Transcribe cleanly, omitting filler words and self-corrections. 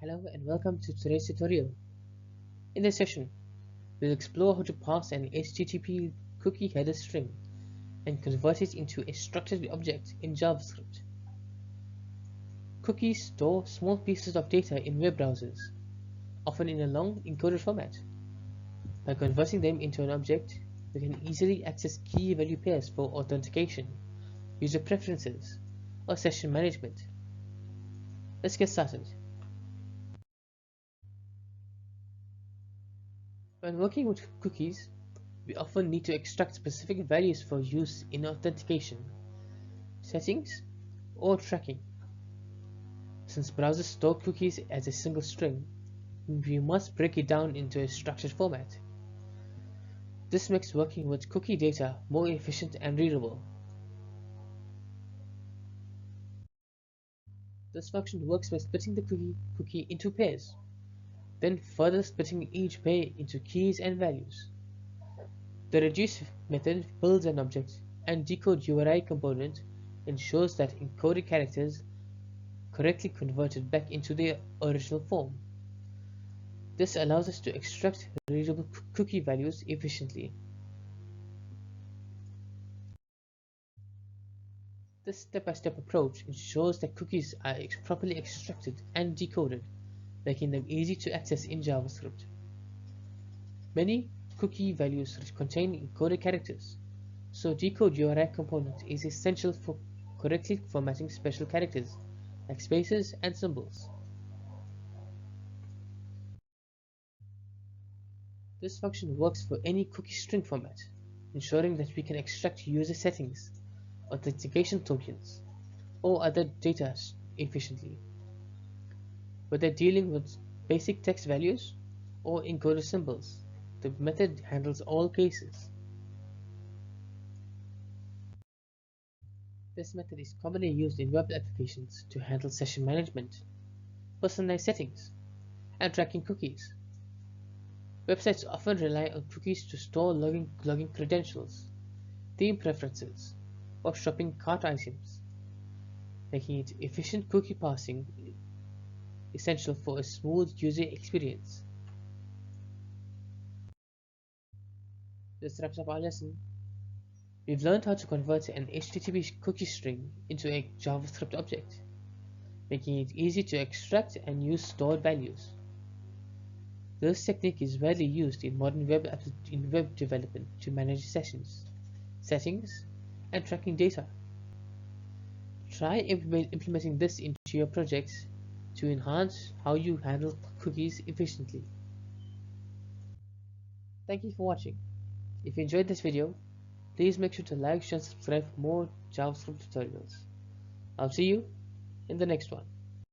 Hello and welcome to today's tutorial. In this session, we'll explore how to parse an HTTP cookie header string and convert it into a structured object in JavaScript. Cookies store small pieces of data in web browsers, often in a long encoded format. By converting them into an object, we can easily access key value pairs for authentication, user preferences, or session management. Let's get started. When working with cookies, we often need to extract specific values for use in authentication, settings, or tracking. Since browsers store cookies as a single string, we must break it down into a structured format. This makes working with cookie data more efficient and readable. This function works by splitting the cookie into pairs, then further splitting each pair into keys and values. The reduce method builds an object and decode URI component ensures that encoded characters correctly converted back into their original form. This allows us to extract readable cookie values efficiently. This step-by-step approach ensures that cookies are properly extracted and decoded, making them easy to access in JavaScript. Many cookie values contain encoded characters, so decode URI component is essential for correctly formatting special characters like spaces and symbols. This function works for any cookie string format, ensuring that we can extract user settings, authentication tokens, or other data efficiently. Whether dealing with basic text values or encoded symbols, the method handles all cases. This method is commonly used in web applications to handle session management, personalized settings, and tracking cookies. Websites often rely on cookies to store login credentials, theme preferences, or shopping cart items, making it efficient cookie parsing essential for a smooth user experience. This wraps up our lesson. We've learned how to convert an HTTP cookie string into a JavaScript object, making it easy to extract and use stored values. This technique is widely used in modern web development to manage sessions, settings, and tracking data. Try implementing this into your projects to enhance how you handle cookies efficiently. Thank you for watching. If you enjoyed this video, please make sure to like, share, and subscribe for more JavaScript tutorials. I'll see you in the next one.